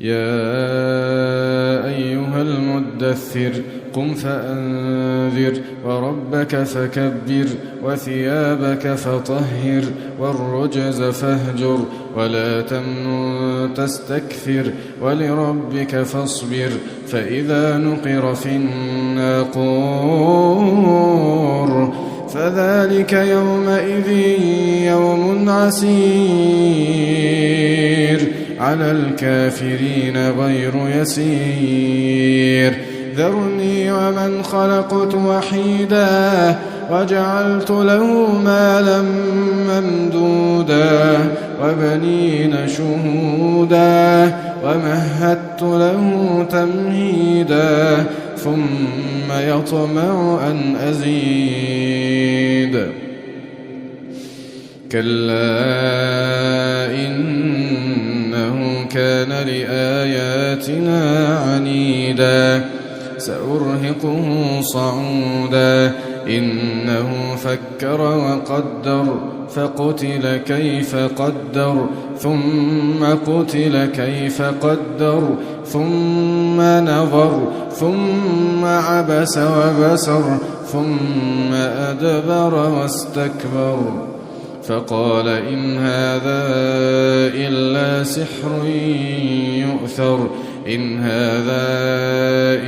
يا أيها المدثر قم فأنذر وربك فكبر وثيابك فطهر والرجز فاهجر ولا تمنن تستكثر ولربك فاصبر فإذا نقر في الناقور فذلك يومئذ يوم عسير على الكافرين غير يسير ذرني ومن خلقت وحيدا وجعلت له مالا ممدودا وبنين شهودا ومهدت له تمهيدا ثم يطمع أن أزيد كلا إنه كان لآياتنا عنيدا سأرهقه صعودا إنه فكر وقدر فقتل كيف قدر ثم قتل كيف قدر ثم نظر ثم عبس وبسر ثم أدبر واستكبر فقال إن هذا إلا سحر يؤثر إن هذا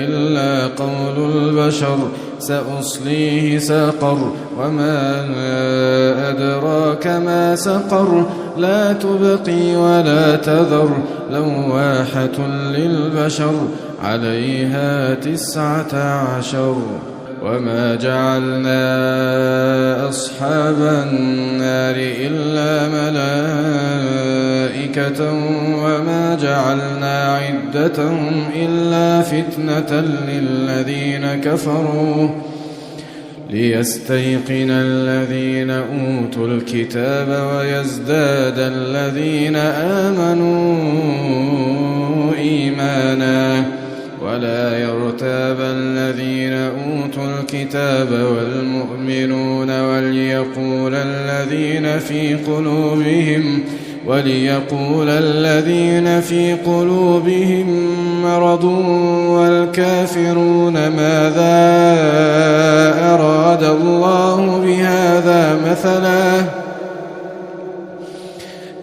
إلا قول البشر سأصليه سقر وما أدراك ما سقر لا تبقي ولا تذر لواحة للبشر عليها 19 وما جعلنا أصحاب النار إلا ملائكة وما جعلنا عدتهم إلا فتنة للذين كفروا ليستيقن الذين أوتوا الكتاب ويزداد الذين آمنوا إيمانا ولا يرتاب الذين أوتوا الكتاب والمؤمنون وليقول الذين في قلوبهم مرض والكافرون ماذا أراد الله بهذا مثلا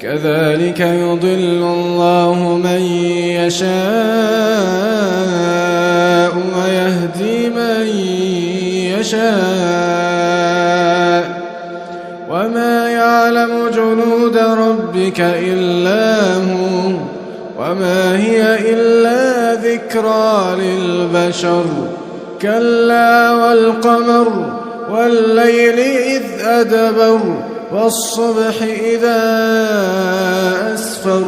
كذلك يضل الله من يشاء ويهدي من يشاء وما يعلم جنود ربك إلا هو وما هي إلا ذكرى للبشر كلا والقمر والليل إذ أدبر والصبح إذا أسفر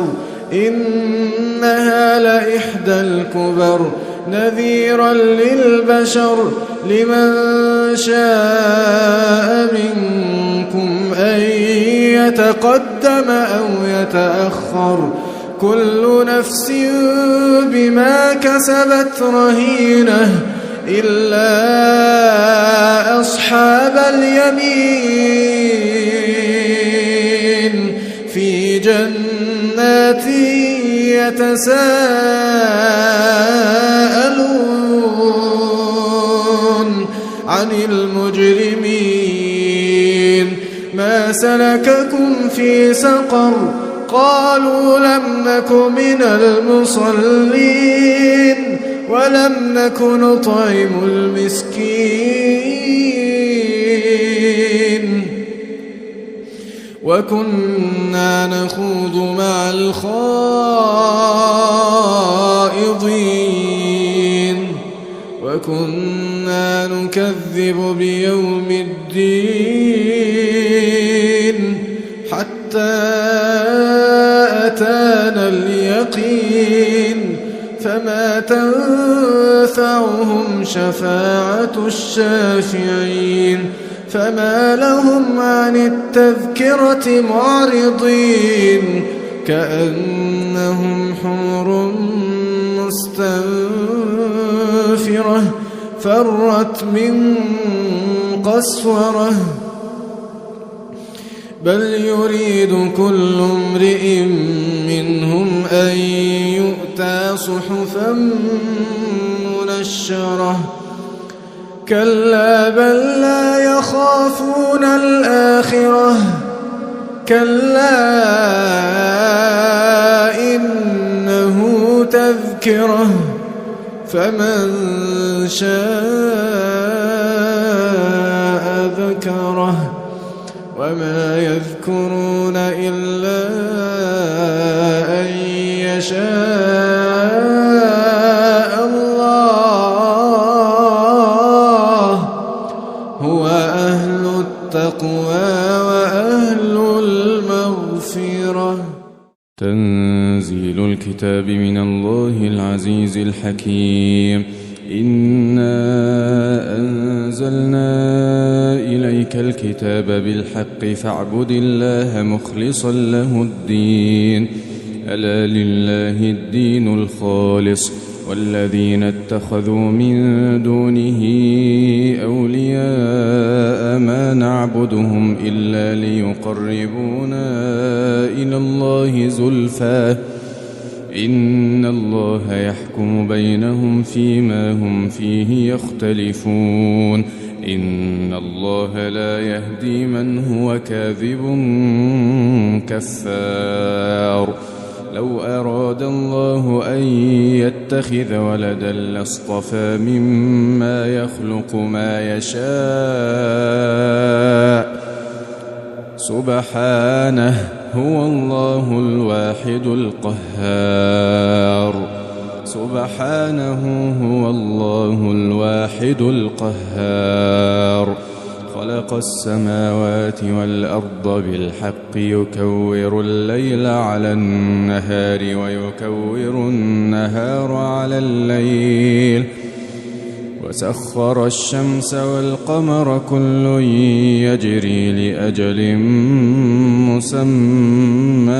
إنها لإحدى الكبر نذيرا للبشر لمن شاء منكم أن يتقدم أو يتأخر كل نفس بما كسبت رهينة إلا أصحاب اليمين في جنات يتساءلون عن المجرمين ما سلككم في سقر قالوا لم نك من المصلين ولم نك نطعم المسكين وكنا نخوض مع الخائضين وكنا نكذب بيوم الدين حتى أتانا اليقين فما تنفعهم شفاعة الشافعين فما لهم عن التذكرة معرضين كأنهم حمر مستنفرة فرت من قسورة بل يريد كل امرئ منهم أن يؤتى صحفا منشرة كلا بل لا يخافون الآخرة كلا إنه تذكرة فمن شاء ذكره وما يذكرون إلا أن يشاء الله هو أهل التقوى وأهل المغفرة. تنزيل الكتاب من الله العزيز الحكيم. إنا أنزلنا إليك الكتاب بالحق فاعبد الله مخلصا له الدين ألا لله الدين الخالص والذين اتخذوا من دونه أولياء ما نعبدهم إلا ليقربونا إلى الله زلفى إن الله يحكم بينهم فيما هم فيه يختلفون إن الله لا يهدي من هو كاذب كفار. لو أراد الله أن يتخذ ولدا لاصطفى مما يخلق ما يشاء سبحانه هو الله الواحد القهار. سبحانه هو الله الواحد القهار. خلق السماوات والأرض بالحق يكور الليل على النهار ويكور النهار على الليل وسخر الشمس والقمر كل يجري لأجل مسمى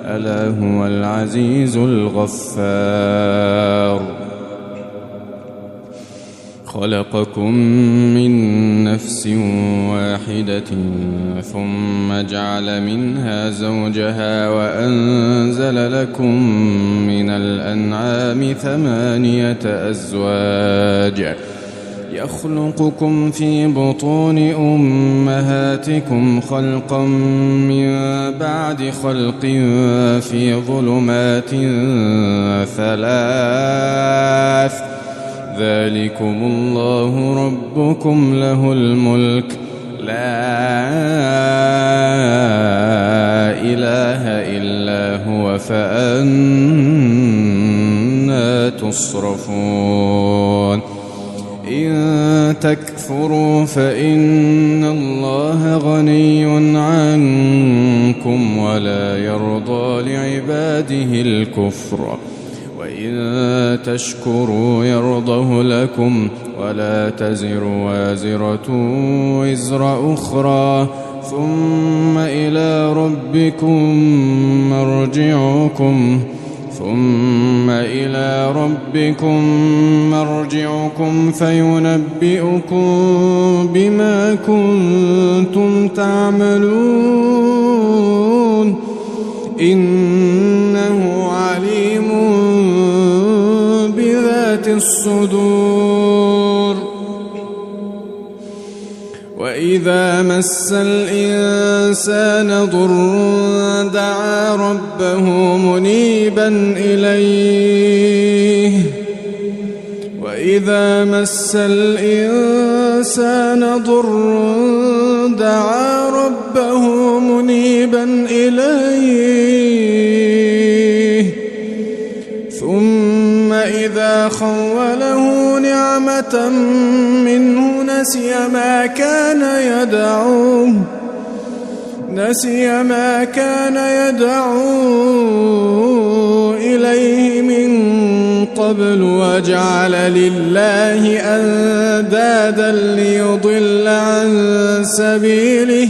ألا هو العزيز الغفار. خلقكم من نفس واحدة ثم جعل منها زوجها وأنزل لكم من الأنعام 8 أزواج يخلقكم في بطون أمهاتكم خلقا من بعد خلق في ظلمات 3 ذلكم الله ربكم له الملك لا إله إلا هو فأنى تصرفون. إن تكفروا فإن الله غني عنكم ولا يرضى لعباده الكفر وإن تشكروا يرضه لكم ولا تزر وازرة وزر أخرى ثم إلى ربكم مرجعكم فينبئكم بما كنتم تعملون إنه عليم بذات الصدور. وإذا مس الإنسان ضر دعا ربه منيبا إليه ثم إذا خوله نعمة منه نسي ما كان يدعو إليه من قبل وجعل لله أندادا ليضل عن سبيله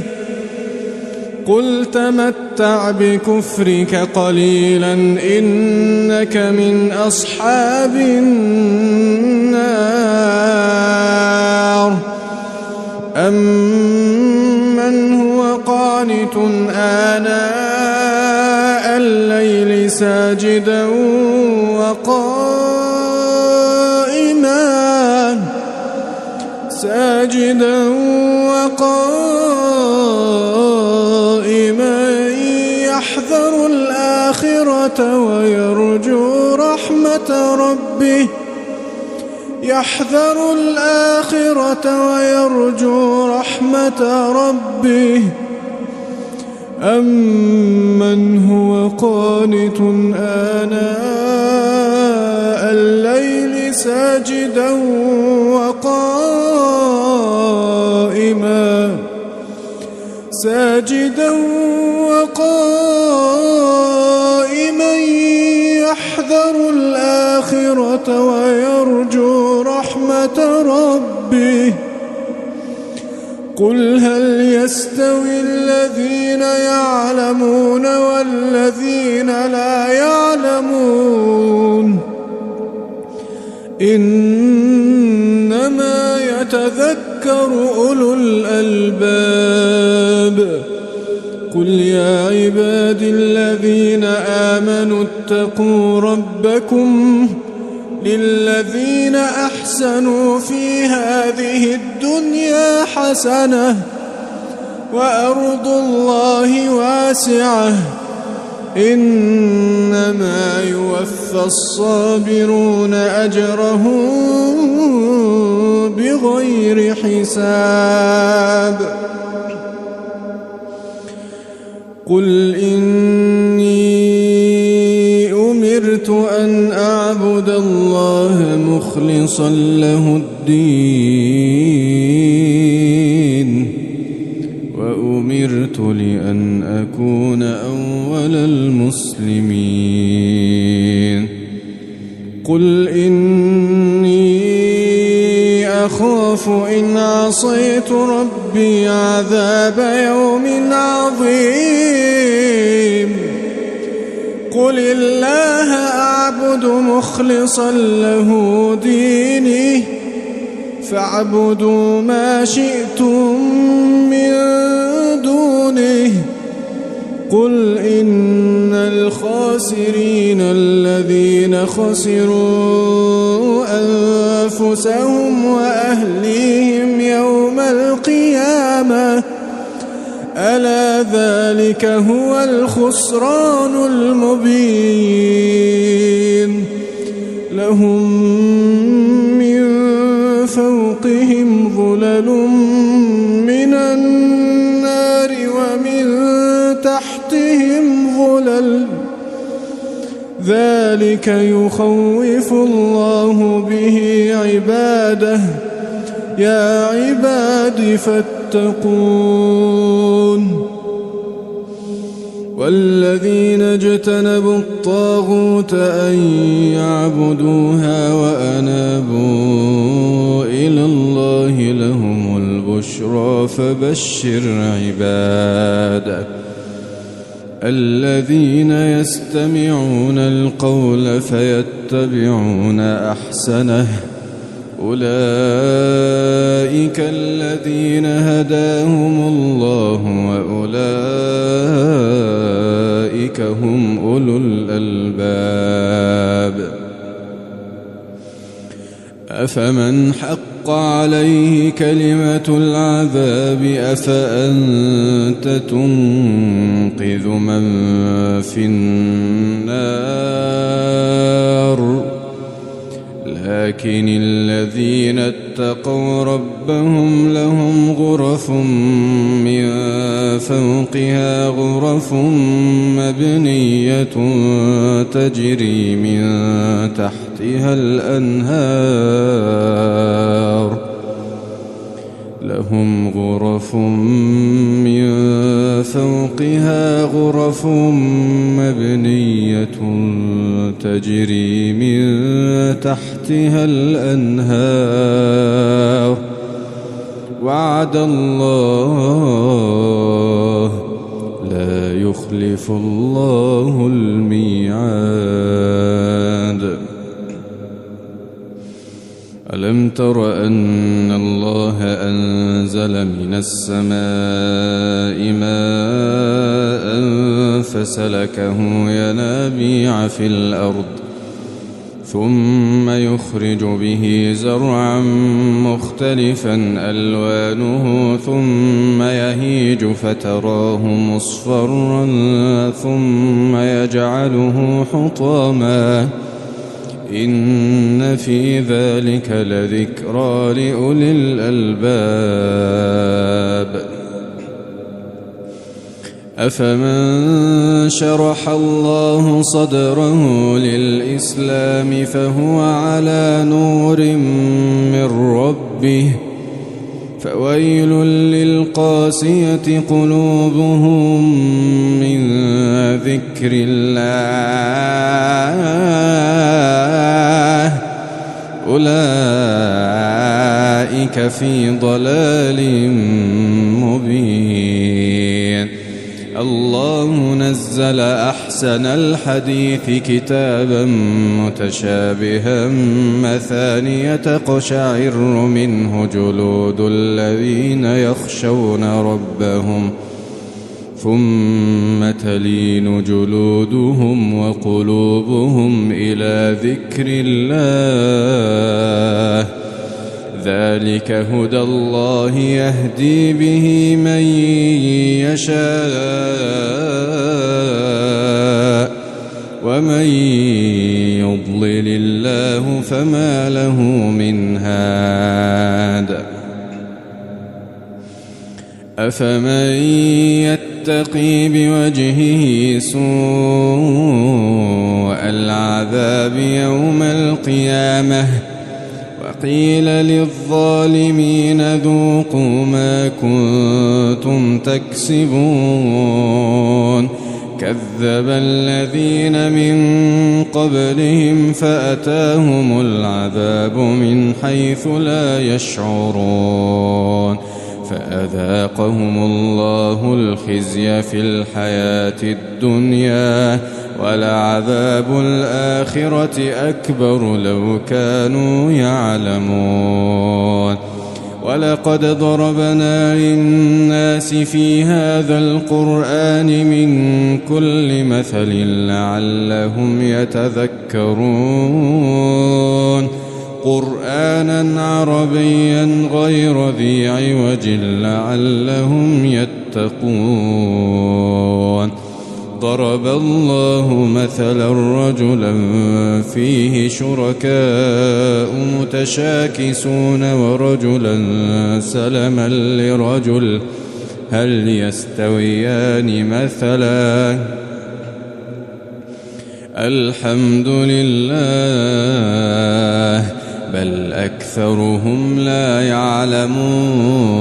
قل تمتع بكفرك قليلا إنك من أصحاب النار. أمن هو قانت قانت آناء الليل ساجدا وقائما يحذر الآخرة ويرجو رحمة ربه أمن هو قانت آناء الليل ساجدا وقائما يحذر الآخرة ويرجو رحمة ربه قل هل يستوي الذين يعلمون والذين لا يعلمون إنما يتذكر أولو الألباب قل يا عبادي الذين آمنوا اتقوا ربكم للذين أحسنوا في هذه الدنيا حسنة وأرض الله واسعة إنما يوفى الصابرون أجرهم بغير حساب قل إني أمرت أن أعبد الله مخلصا له الدين وأمرت لأن أكون أول المسلمين قل إني أخاف إن عصيت ربي عذاب يوم عظيم قل الله أعبد مخلصا له ديني فاعبدوا ما شئتم من دونه قل إن الخاسرين الذين خسروا أنفسهم وأهليهم يوم القيامة ألا ذلك هو الخسران المبين لهم من فوقهم ظلل من النار ومن تحتهم ظلل ذلك يخوف الله به عباده يا عباد فاتقون والذين اجتنبوا الطاغوت أن يعبدوها وأنابوا إلى الله لهم البشرى فبشر عباده الذين يستمعون القول فيتبعون أحسنه أولئك الذين هداهم الله وأولئك هم أولو الألباب أفمن حق عليه كلمة العذاب أفأنت تنقذ من في النار لكن الذين اتقوا ربهم لهم غرف من فوقها غرف مبنية تجري من تحتها الأنهار لهم غرف من فوقها غرف مبنية تجري من تحتها الأنهار وعد الله لا يخلف الله الميعاد ألم تر أن الله أنزل من السماء ماء فسلكه ينابيع في الأرض ثم يخرج به زرعا مختلفا ألوانه ثم يهيج فتراه مصفرا ثم يجعله حطاما إن في ذلك لذكرى لأولي الألباب أفمن شرح الله صدره للإسلام فهو على نور من ربه فويل للقاسية قلوبهم من ذكر الله أولئك في ضلال مبين الله نزل أحسن الحديث كتابا متشابها مثانية تقشعر منه جلود الذين يخشون ربهم ثم تلين جلودهم وقلوبهم إلى ذكر الله ذلك هدى الله يهدي به من يشاء ومن يضلل الله فما له من هاد أفمن يتقي بوجهه سوء العذاب يوم القيامة وقيل للظالمين ذوقوا ما كنتم تكسبون كذب الذين من قبلهم فأتاهم العذاب من حيث لا يشعرون فأذاقهم الله الخزي في الحياة الدنيا ولعذاب الآخرة أكبر لو كانوا يعلمون ولقد ضربنا للناس في هذا القرآن من كل مثل لعلهم يتذكرون قرآنا عربيا غير ذي عوج لعلهم يتقون ضرب الله مثلا رجلا فيه شركاء متشاكسون ورجلا سلما لرجل هل يستويان مثلا الحمد لله بل أكثرهم لا يعلمون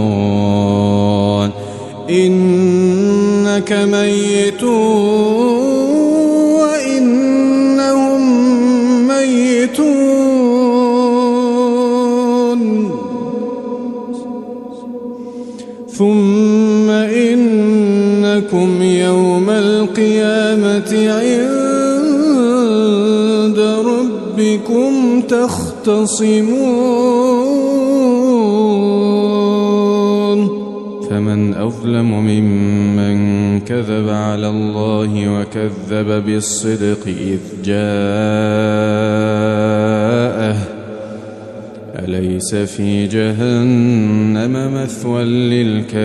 إنك ميت وإنهم ميتون ثم إنكم يوم القيامة عند ربكم تختصمون فمن أظلم ممن كذب على الله وكذب بالصدق إذ جاءه أليس في جهنم مثوى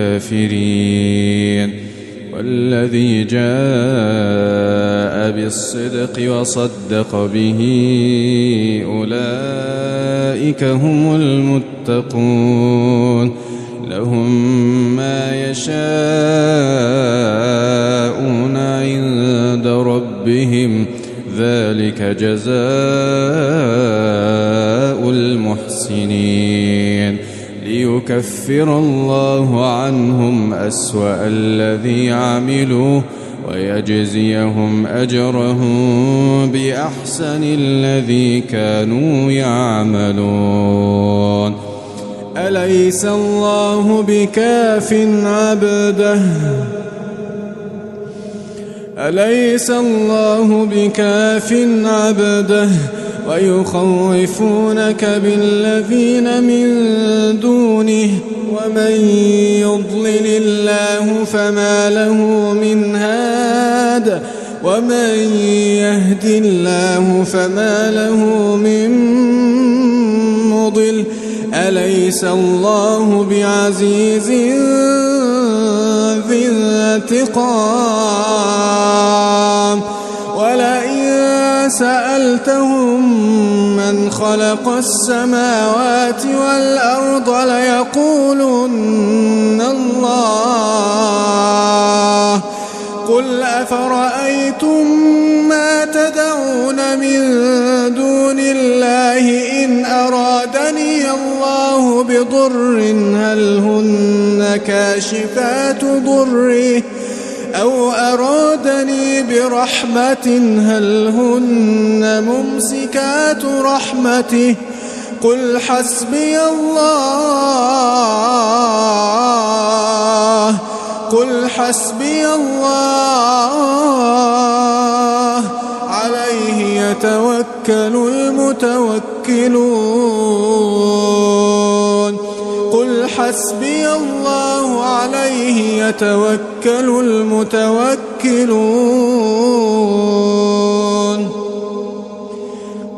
للكافرين والذي جاء بالصدق وصدق به أولئك هم المتقون لهم ما يشاءون عند ربهم ذلك جزاء المحسنين ليكفر الله عنهم أسوأ الذي عملوا ويجزيهم أجرهم بأحسن الذي كانوا يعملون أليس الله بكاف عبده أليس الله بكاف عبده ويخوفونك بالذين من دونه ومن يضلل الله فما له من هاد ومن يهد الله فما له من مضل أليس الله بعزيز ذي انتقام ولئن سألتهم من خلق السماوات والأرض ليقولن الله قل أفرأيتم ما تدعون من دون الله إن أرادني الله بضر هل هن كاشفات ضره أو أرادني برحمة هل هن ممسكات رحمته قل حسبي الله عليه يتوكل المتوكلون قل حسبي الله عليه يتوكل المتوكلون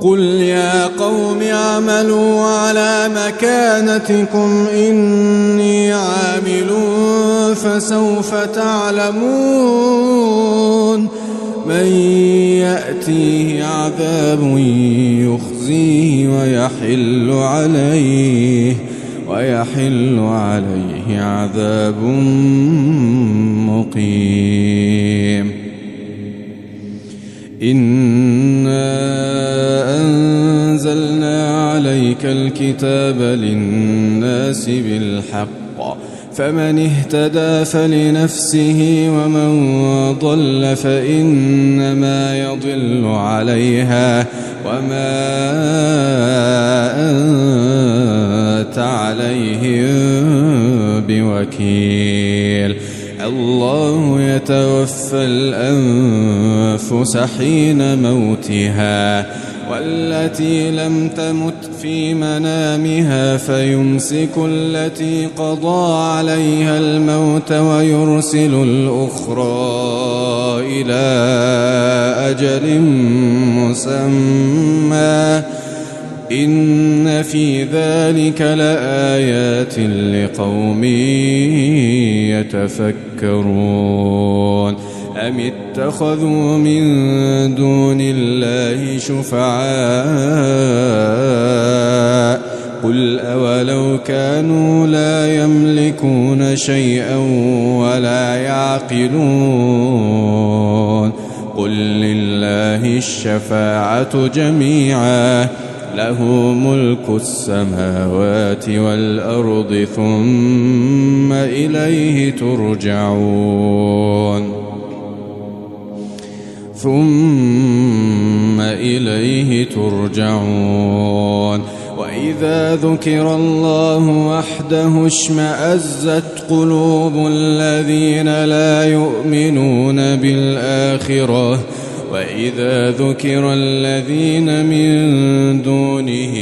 قل يا قوم اعملوا على مكانتكم إني عامل فسوف تعلمون من يأتيه عذاب يخزيه ويحل عليه عذاب مقيم إنا أنزلنا عليك الكتاب للناس بالحق فمن اهتدى فلنفسه ومن ضل فإنما يضل عليها وما أنت عليهم بوكيل الله يتوفى الأنفس حين موتها والتي لم تمت في منامها فيمسك التي قضى عليها الموت ويرسل الأخرى إلى أجل مسمى إن في ذلك لآيات لقوم يتفكرون أم اتخذوا من دون الله شفعاء قل أولو كانوا لا يملكون شيئا ولا يعقلون قل لله الشفاعة جميعا له ملك السماوات والأرض ثم إليه ترجعون وإذا ذكر الله وحده اشمأزت قلوب الذين لا يؤمنون بالآخرة وإذا ذكر الذين من دونه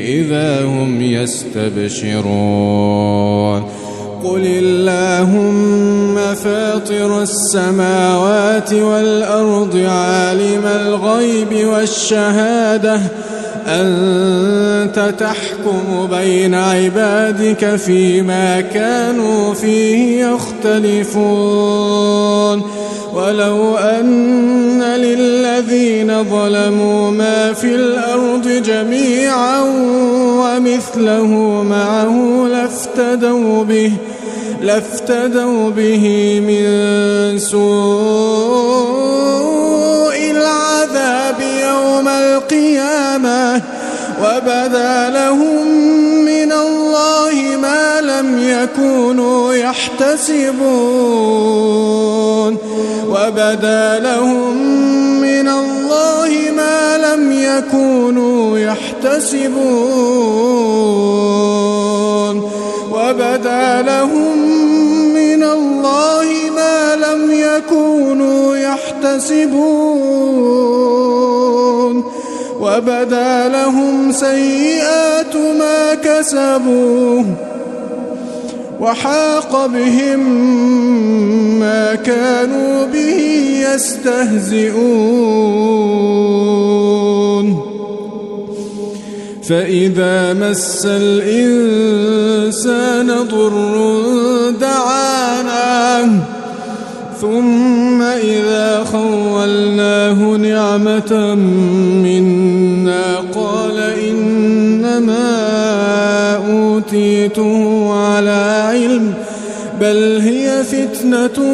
إذا هم يستبشرون قل اللهم فاطر السماوات والأرض عالم الغيب والشهادة أنت تحكم بين عبادك فيما كانوا فيه يختلفون ولو أن للذين ظلموا ما في الأرض جميعا ومثله معه لافتدوا به من سوء العذاب يوم القيامة وبدا لهم من الله ما لم يكونوا يحتسبون وبدا لهم من الله ما لم يكونوا يحتسبون وبدا لهم من الله ما لم يكونوا يحتسبون وبدا لهم سيئات ما كسبوا وحاق بهم ما كانوا به يستهزئون فإذا مس الإنسان ضر دعانا ثم إذا خولناه نعمة منا قال إنما أوتيته على علم بل هي فتنة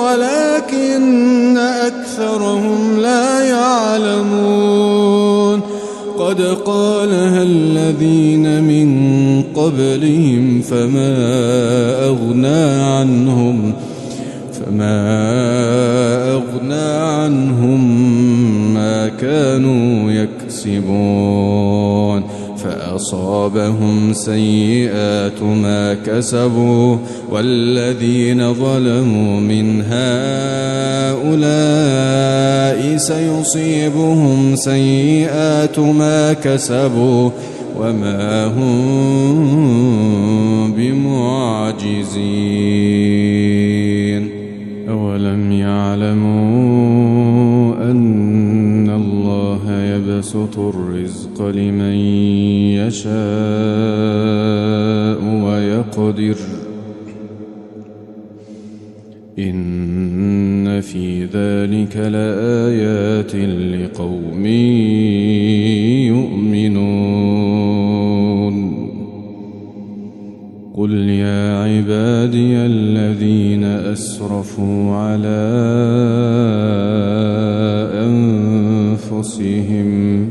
ولكن أكثرهم لا يعلمون قد قالها الذين من قبلهم فما أغنى عنهم ما كانوا يكسبون فأصابهم سيئات ما كسبوا والذين ظلموا من هؤلاء سيصيبهم سيئات ما كسبوا وما هم بمعجزين أولم يعلموا أن الله يبسط الرزق لمن يشاء ويقدر إن في ذلك لآيات لقوم يؤمنون قل يا عبادي الذين أسرفوا على أنفسهم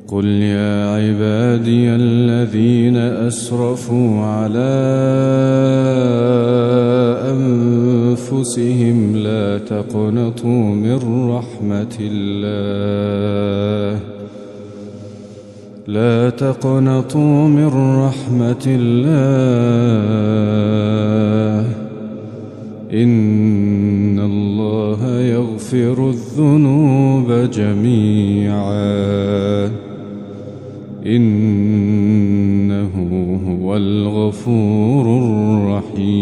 قل يا عبادي الذين أسرفوا على أنفسهم لا تقنطوا من رحمة الله لا تقنطوا من رحمة الله إن الله يغفر الذنوب جميعا إنه هو الغفور الرحيم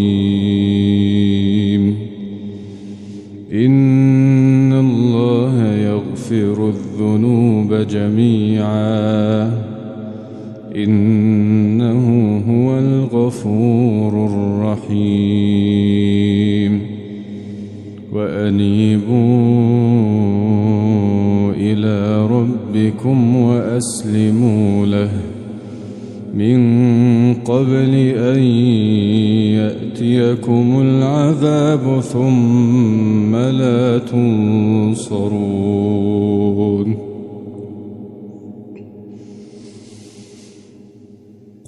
إن الله يغفر الذنوب جميعا إنه هو الغفور الرحيم وأنيبوا إلى ربكم وأسلموا له من قبل أن يأتيكم العذاب ثم لا تنصرون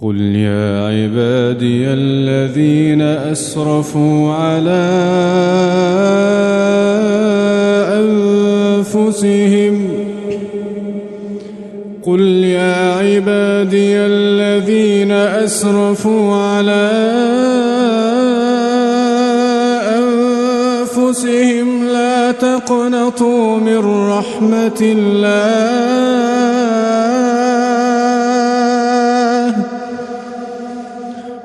قل يا عبادي الذين أسرفوا على أنفسهم قل يا عبادي الذين أسرفوا على أنفسهم لا تقنطوا من رحمة الله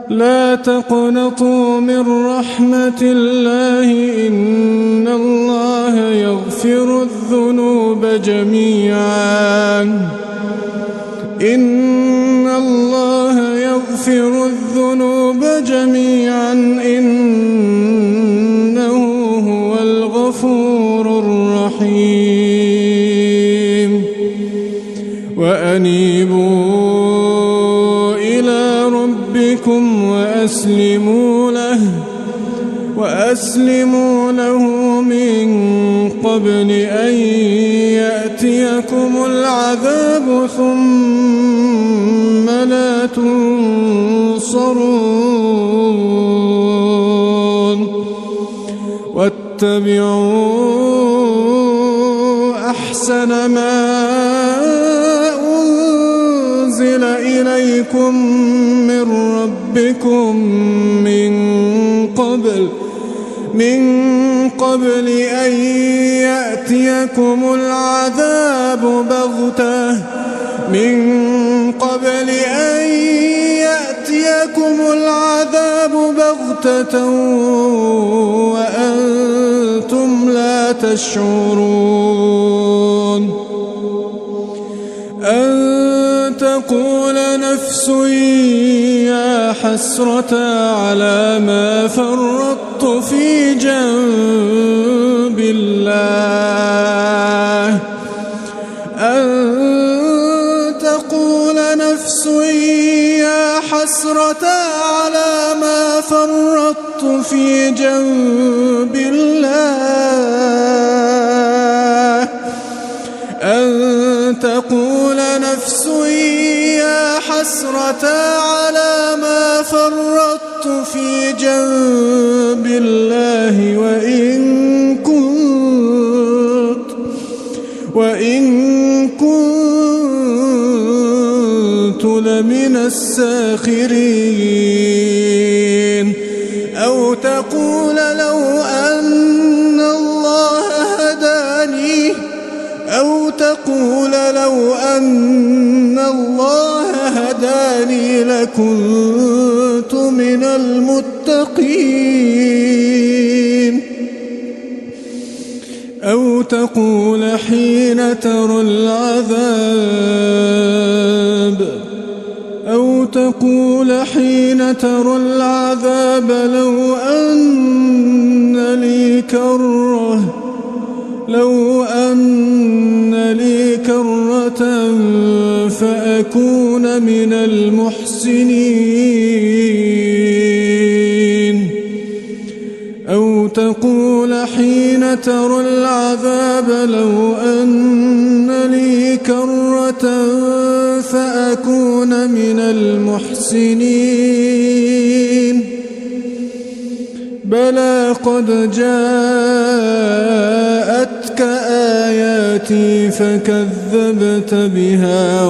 لا تقنطوا من رحمة الله إن الله يغفر الذنوب جميعا إن الله يغفر الذنوب جميعا إنه هو الغفور الرحيم وأنيبوا إلى ربكم وأسلموا له من قبل أن يأتيكم العذاب ثم لا تنصرون واتبعوا أحسن ما أنزل إليكم من ربكم من قبل أن يأتيكم العذاب بغتة تشعرون أن تقول نفس يا حسرة على ما فرطت في جنب الله أن تقول نفس يا حسرة على ما فرطت في جنب الله أن تقول نفس يا حسرة على ما فرطت في جنب الله وإن كنت لمن الساخرين أو تقول لو أن الله هداني لكنت من المتقين أو تقول حين ترى العذاب لو أن لي كرة فأكون من المحسنين أو تقول حين ترى العذاب لو أن لي كرة فأكون من المحسنين بلى قد جاءتك آياتي فكذبت بها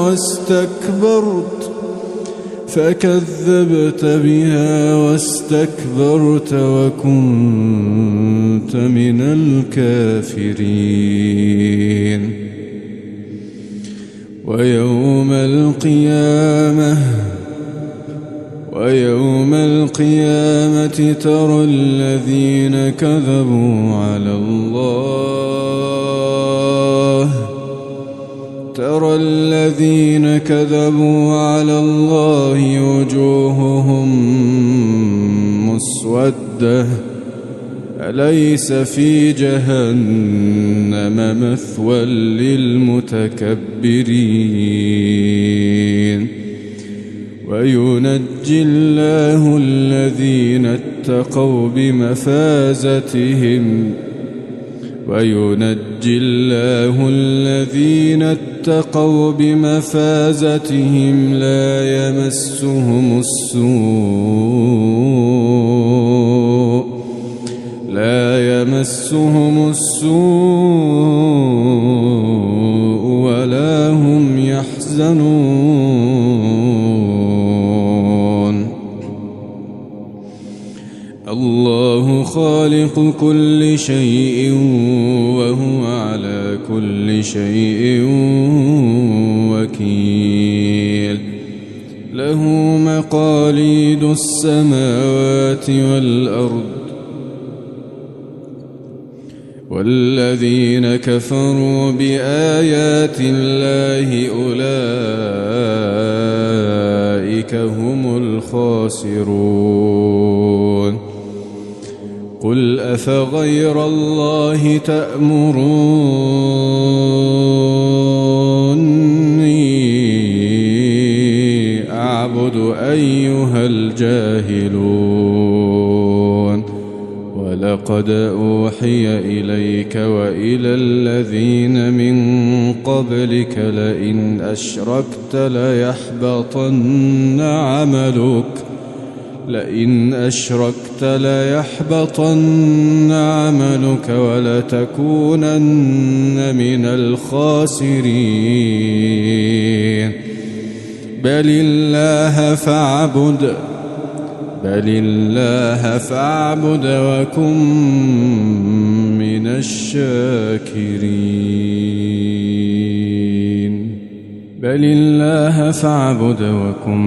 واستكبرت وكنت من الكافرين ويوم القيامة ترى الذين كذبوا على الله وجوههم مسودة أليس في جهنم مثوى للمتكبرين وينجي الله الذين اتقوا بمفازتهم لا يمسهم السوء ولا هم يحزنون الله خالق كل شيء وهو على كل شيء وكيل له مقاليد السماوات والأرض والذين كفروا بآيات الله أولئك هم الخاسرون قل أفغير الله تأمروني أعبد أيها الجاهلون ولقد أوحي إليك وإلى الذين من قبلك لئن أشركت ليحبطن عملك ولتكونن من الخاسرين بل الله فاعبد وكن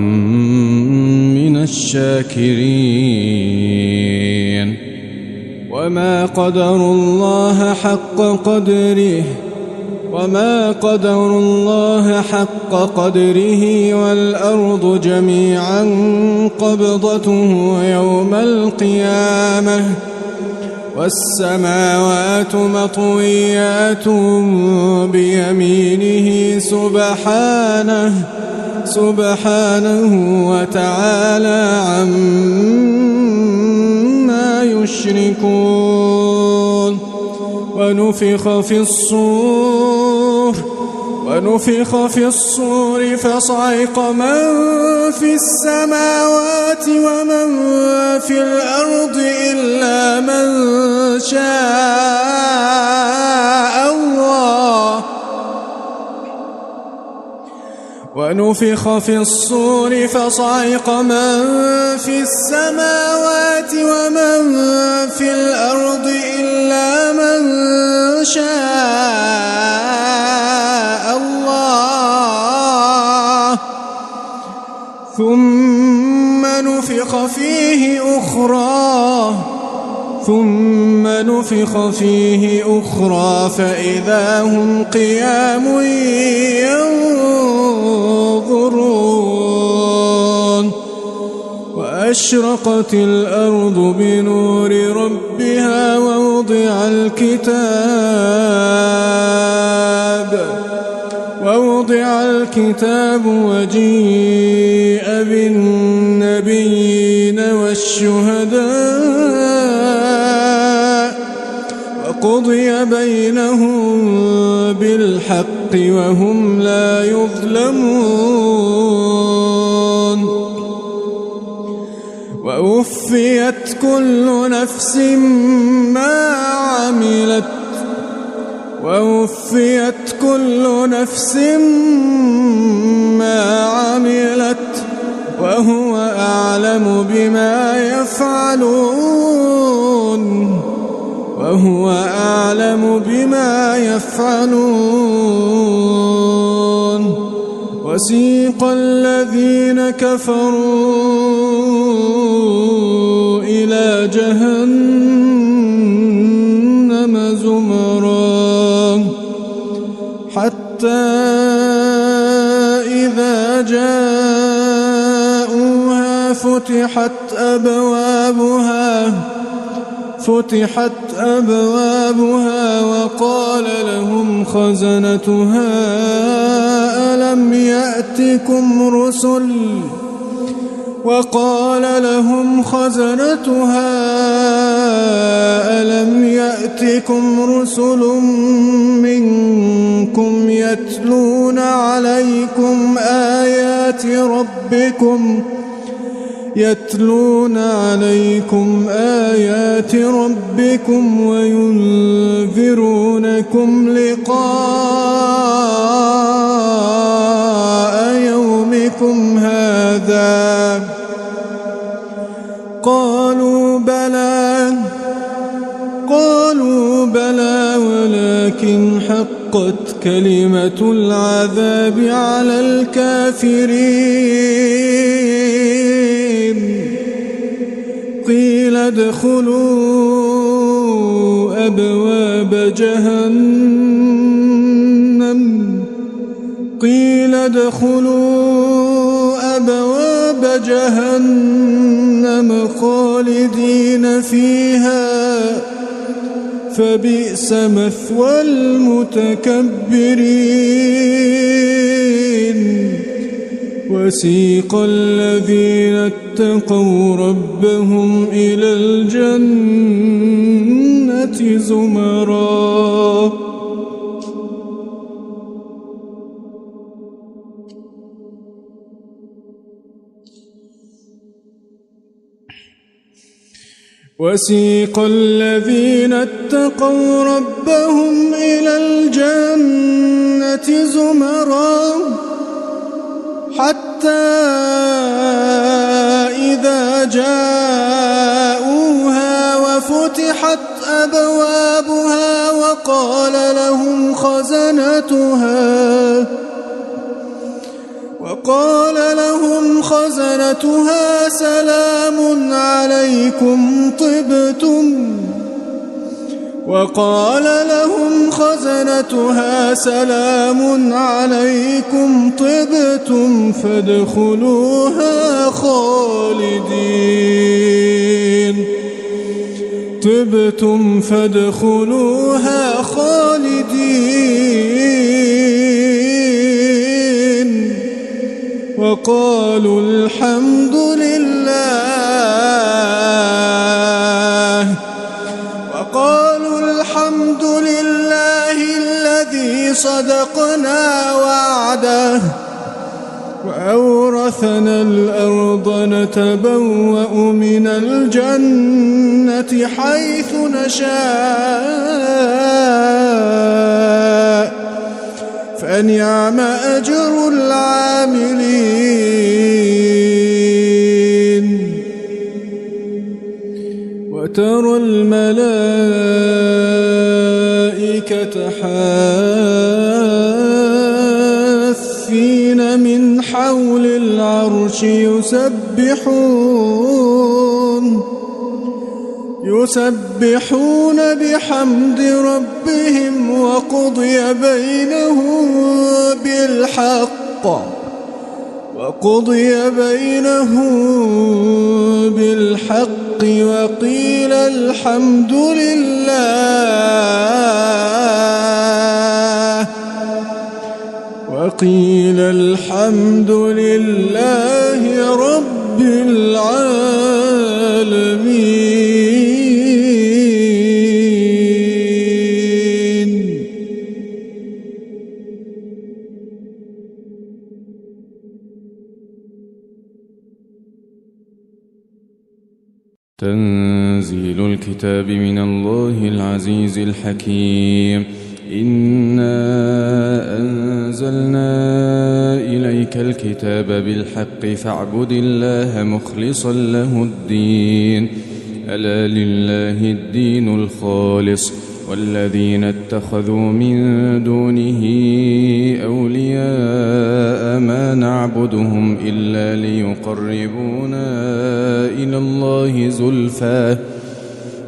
من الشاكرين وما قدروا الله حق قدره والأرض جميعا قبضته يوم القيامة والسماوات مطويات بيمينه سبحانه وتعالى عما يشركون. ونفخ في الصور فصعق من في السماوات ومن في الأرض إلا من شاء الله. ونفخ في الصور فصعق من في السماوات ومن في الأرض إلا من شاء الله ثم نفخ فيه أخرى فإذا هم قيام ينظرون. وأشرقت الأرض بنور ربها ووضع الكتاب وجيء بالنبيين والشهداء وقضي بينهم بالحق وهم لا يظلمون. ووفيت كل نفس ما عملت وهو أعلم بما يفعلون. وسيق الذين كفروا إلى جهنم زمرا حتى إذا جاءوها فتحت أبوابها وقال لهم خزنتها ألم يأتكم رسل منكم يتلون عليكم آيات ربكم وينذرونكم لقاء يومكم هذا. قالوا بلى ولكن حقت كلمة العذاب على الكافرين. قيل ادخلوا أبواب جهنم خالدين فيها فبئس مثوى المتكبرين. وسيق الذين اتقوا ربهم إلى الجنة زمرا وسيق الذين اتقوا ربهم إلى الجنة زمرا حتى إذا جاءوها وفتحت أبوابها وقال لهم خزنتها سلام عليكم وقال لهم خزنتها سلام عليكم طبتم فادخلوها خالدين وقالوا الحمد لله الذي صدقنا وعده وأورثنا الأرض نتبوأ من الجنة حيث نشاء فنعم أجر العاملين وترى الملائكة حافين من حول العرش يسبحون بحمد ربهم وقضي بينهم بالحق وقيل الحمد لله رب العالمين. تنزيل الكتاب من الله العزيز الحكيم. إنا أنزلنا إليك الكتاب بالحق فاعبد الله مخلصا له الدين ألا لله الدين الخالص والذين اتخذوا من دونه أولياء ما نعبدهم إلا ليقربونا إلى الله زلفى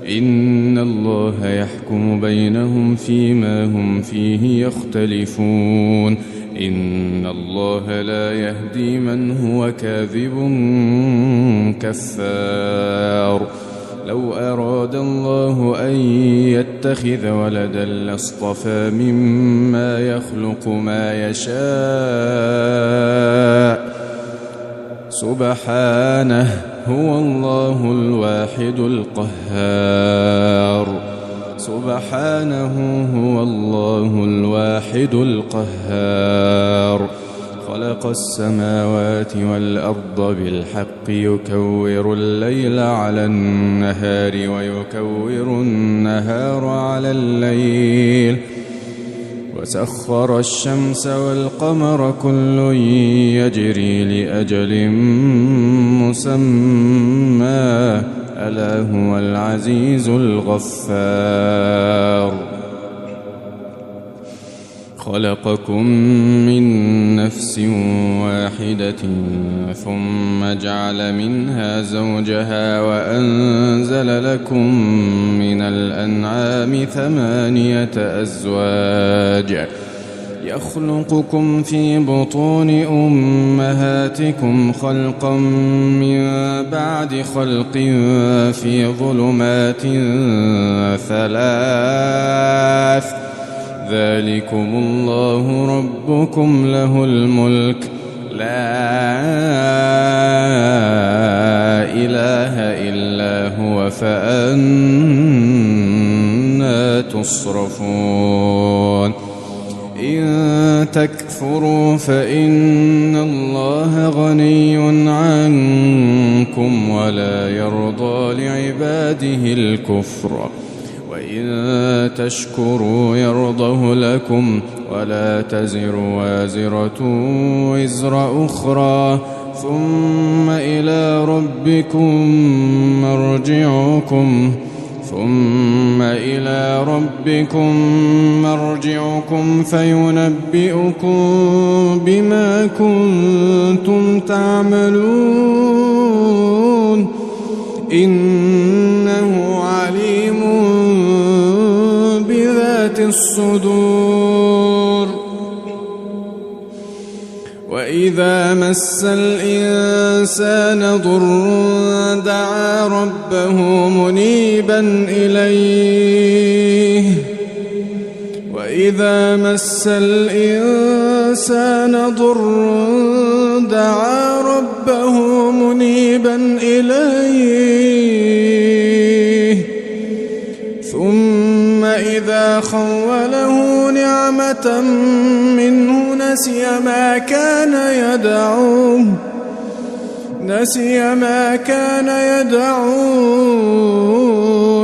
إن الله يحكم بينهم فيما هم فيه يختلفون إن الله لا يهدي من هو كاذب كفار. لو أراد الله أن يتخذ ولدا لاصطفى مما يخلق ما يشاء سبحانه هو الله الواحد القهار خلق السماوات والأرض بالحق يكور الليل على النهار ويكور النهار على الليل وسخر الشمس والقمر كل يجري لأجل مسمى ألا هو العزيز الغفار. خلقكم من نفس واحدة ثم جعل منها زوجها وأنزل لكم من الأنعام 8 أزواج يخلقكم في بطون أمهاتكم خلقا من بعد خلق في ظلمات 3 ذلكم الله ربكم له الملك لا إله إلا هو فأنى تصرفون. إن تكفروا فإن الله غني عنكم ولا يرضى لعباده الكفر وإن تشكروا يرضه لكم ولا تزر وازرة وزر أخرى ثم إلى ربكم مرجعكم فينبئكم بما كنتم تعملون إنه عليم الصدور وإذا مس الإنسان ضر دعا ربه منيبا إليه وإذا مس الإنسان ضر دعا ربه منيبا إليه ثم إذا خوله نعمة منه نسي ما كان يدعو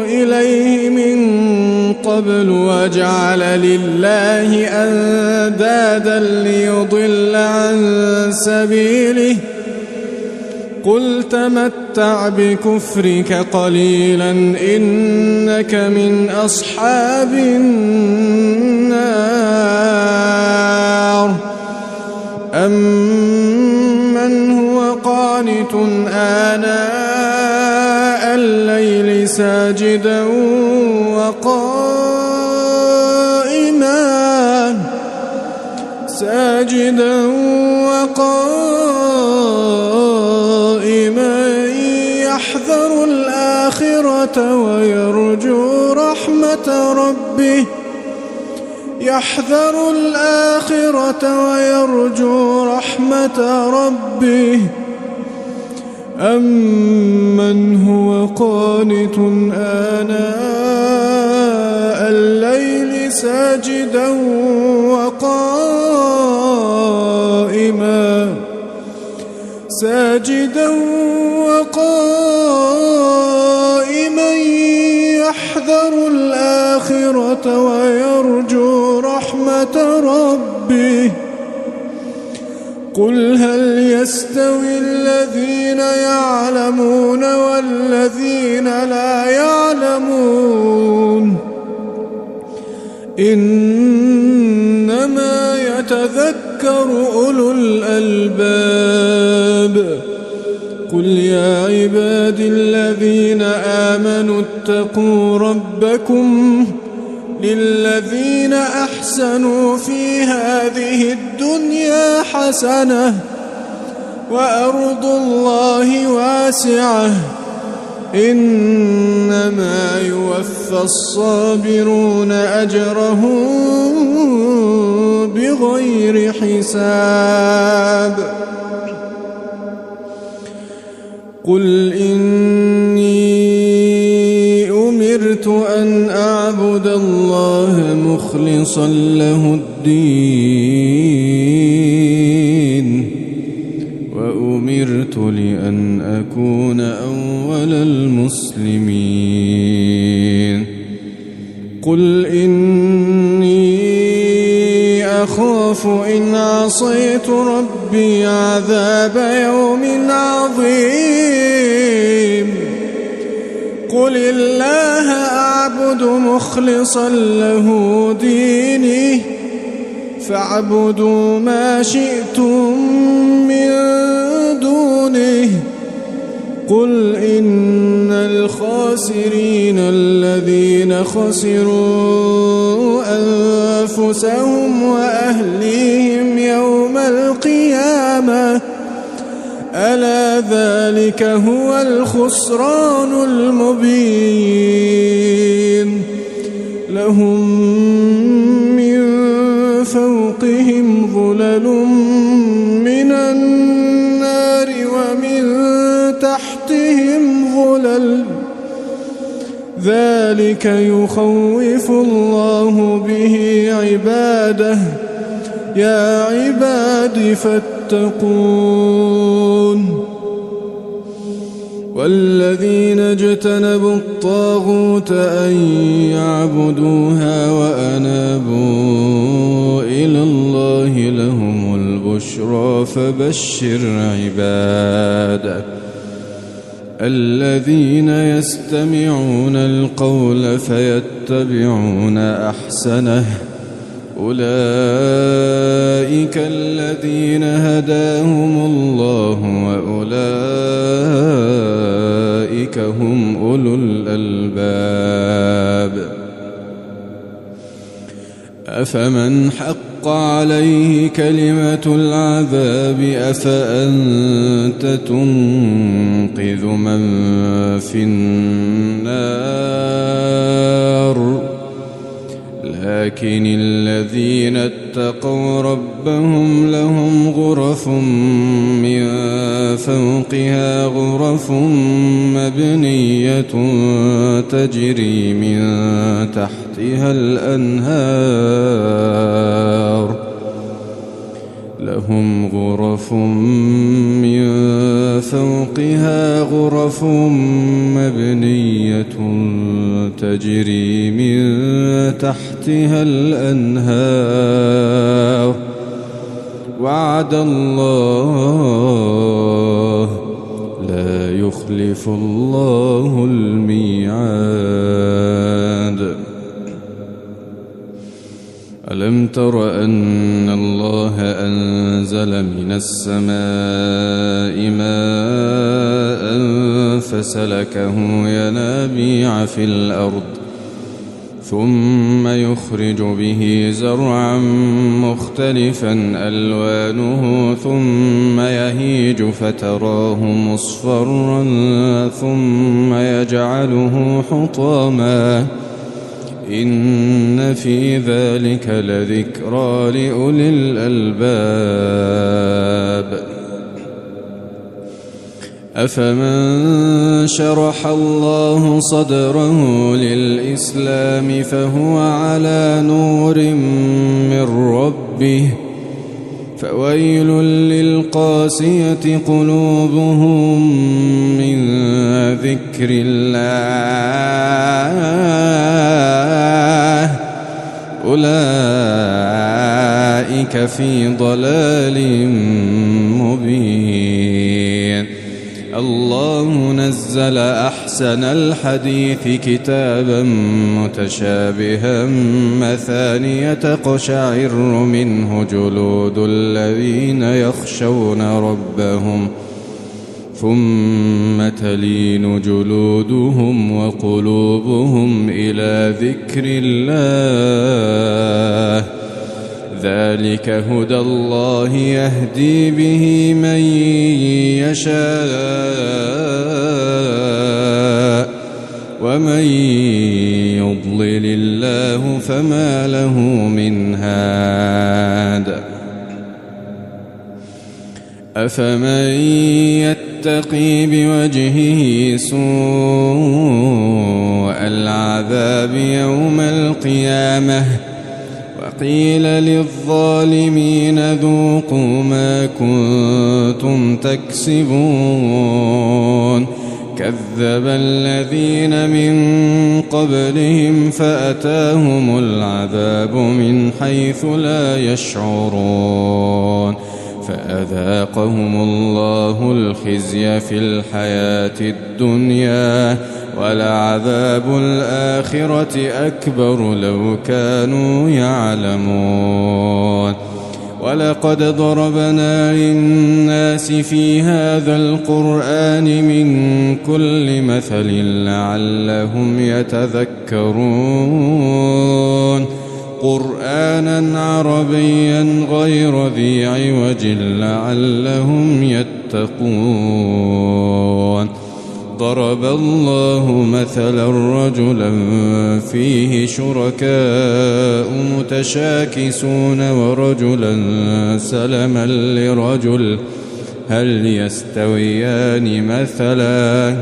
إليه من قبل وجعل لله أندادا ليضل عن سبيله قل تمتع بكفرك قليلا إنك من أصحاب النار أمن هو قانت آناء الليل ساجدا وقائما يحذر الآخرة ويرجو رحمة ربه أمن هو قانت آناء الليل ساجدا وقائما يحذر الآخرة ويرجو رحمة ربه قل هل يستوي الذين يعلمون والذين لا يعلمون إنما يتذكر أولو الألباب قل يا عبادي الذين آمنوا اتقوا ربكم للذين أحسنوا في هذه الدنيا حسنة وأرض الله واسعة إنما يوفى الصابرون أجرهم بغير حساب قل إني أمرت أن أعبد الله مخلصا له الدين وأمرت لأن أكون أول المسلمين قل إني أخاف إن عصيت ربي عذاب يوم عظيم قل الله أعبد مخلصا له ديني فاعبدوا ما شئتم من دونه قل إن الخاسرين الذين خسروا أنفسهم وأهليهم يوم القيامة ألا ذلك هو الخسران المبين لهم من فوقهم ظلل من النار ومن تحتهم ظلل ذلك يخوف الله به عباده يا عباد فاتقون والذين اجتنبوا الطاغوت أن يعبدوها وأنابوا إلى الله لهم البشرى فبشر عباده الذين يستمعون القول فيتبعون أحسنه أولئك الذين هداهم الله وأولئك هم أولو الألباب أفمن حق عليه كلمة العذاب أفأنت تنقذ من في النار لكن الذين اتقوا ربهم لهم غرف من فوقها غرف مبنية تجري من تحتها الأنهار لهم غرف من فوقها غرف مبنية تجري من تحتها الأنهار وعد الله لا يخلف الله الميعاد ألم تر أن الله أنزل من السماء ماء فسلكه ينابيع في الأرض ثم يخرج به زرعا مختلفا ألوانه ثم يهيج فتراه مصفرا ثم يجعله حطاما إن في ذلك لذكرى لأولي الألباب أفمن شرح الله صدره للإسلام فهو على نور من ربه فويل للقاسية قلوبهم من ذكر الله أولئك في ضلال مبين الله نزل أحسن الحديث كتابا متشابها مثانية تقشعر منه جلود الذين يخشون ربهم ثم تلين جلودهم وقلوبهم إلى ذكر الله ذلك هدى الله يهدي به من يشاء ومن يضلل الله فما له من هاد أفمن يتقي بوجهه سوء العذاب يوم القيامة وقيل للظالمين ذوقوا ما كنتم تكسبون كذب الذين من قبلهم فأتاهم العذاب من حيث لا يشعرون فأذاقهم الله الخزي في الحياة الدنيا ولعذاب الآخرة أكبر لو كانوا يعلمون ولقد ضربنا للناس في هذا القرآن من كل مثل لعلهم يتذكرون قرآنا عربيا غير ذي عوج لعلهم يتقون ضرب الله مثلا رجلا فيه شركاء متشاكسون ورجلا سلما لرجل هل يستويان مثلا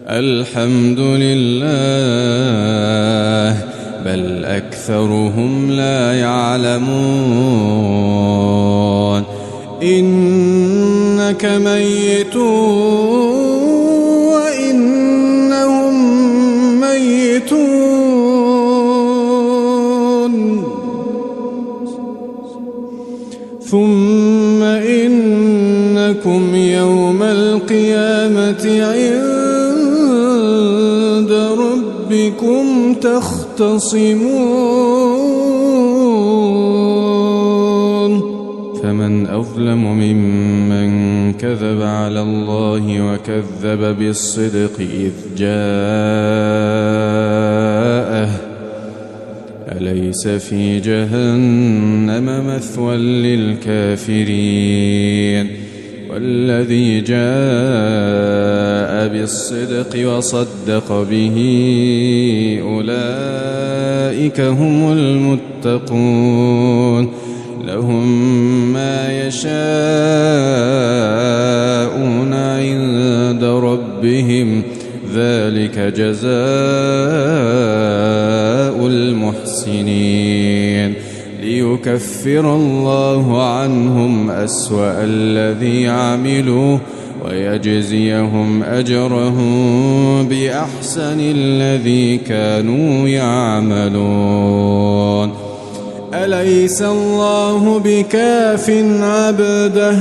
الحمد لله بل أكثرهم لا يعلمون إنك ميت وإنهم ميتون ثم إنكم يوم القيامة عند ربكم تختصمون فمن أظلم ممن كذب على الله وكذب بالصدق إذ جاءه أليس في جهنم مثوى للكافرين والذي جاء بالصدق وصدق به أولئك هم المتقون لهم ما يشاءون عند ربهم ذلك جزاء المحسنين ليكفر الله عنهم أسوأ الذي عملوا ويجزيهم أجرهم بأحسن الذي كانوا يعملون أليس الله بكاف عبده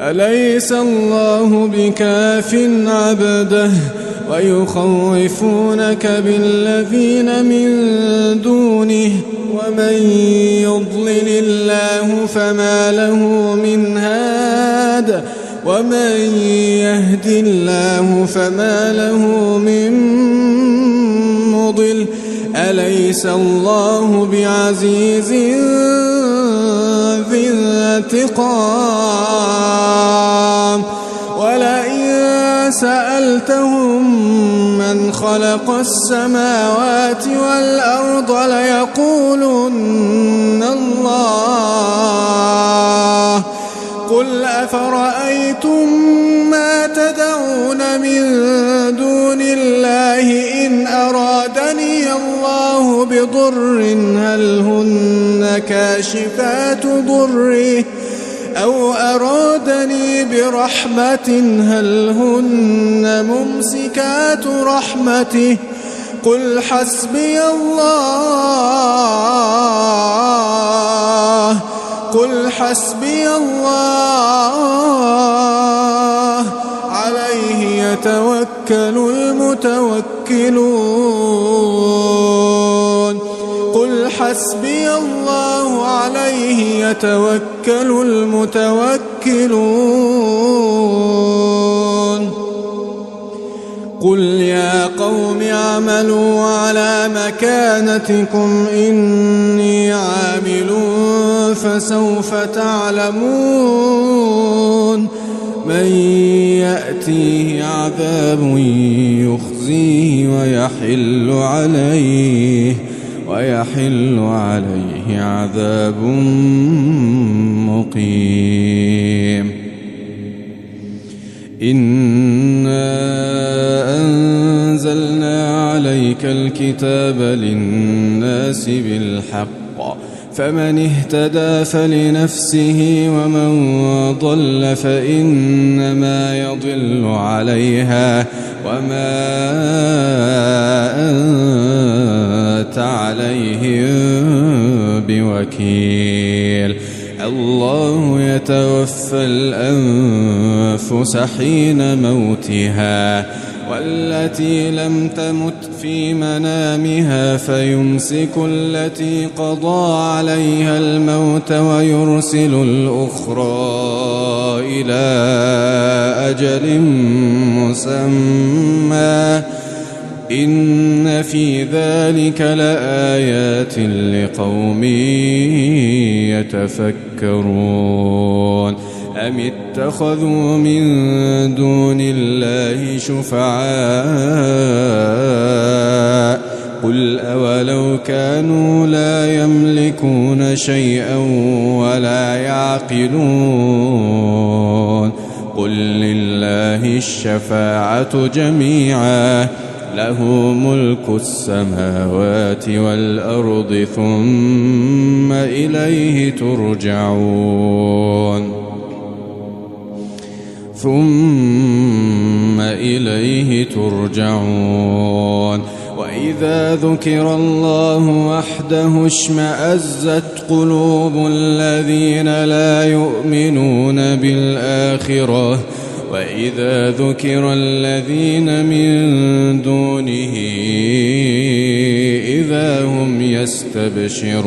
أليس الله بكاف عبده ويخوفونك بالذين من دونه ومن يضلل الله فما له من هاد ومن يهد الله فما له من مضل أليس الله بعزيز ذي انتقام ولئن سألتهم من خلق السماوات والأرض ليقولن الله قل أفرأيتم ما تدعون من دون الله إن أرادني الله بضر هل هن كاشفات ضره أو أرادني برحمة هل هن ممسكات رحمته قل حسبي الله عليه يتوكل المتوكلون قل حسبي الله عليه يتوكل المتوكلون قل يا قوم اعملوا على مكانتكم إني عامل فسوف تعلمون من يأتيه عذاب يخزيه ويحل عليه عذاب مقيم إنا أنزلنا عليك الكتاب للناس بالحق فمن اهتدى فلنفسه ومن ضل فإنما يضل عليها وما أنت عليهم بوكيل الله يتوفى الأنفس حين موتها والتي لم تمت في منامها فيمسك التي قضى عليها الموت ويرسل الأخرى إلى أجل مسمى إن في ذلك لآيات لقوم يتفكرون أم اتخذوا من دون الله شفعاء قل أولو كانوا لا يملكون شيئا ولا يعقلون قل لله الشفاعة جميعا له ملك السماوات والأرض ثم إليه ترجعون وإذا ذكر الله وحده اشمأزت قلوب الذين لا يؤمنون بالآخرة وإذا ذكر الذين من دونه إذا هم يستبشرون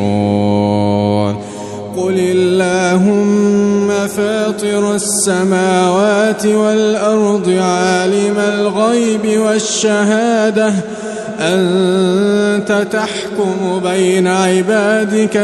قل اللهم فاطر السماوات والأرض عالم الغيب والشهادة أنت تحكم بين عبادك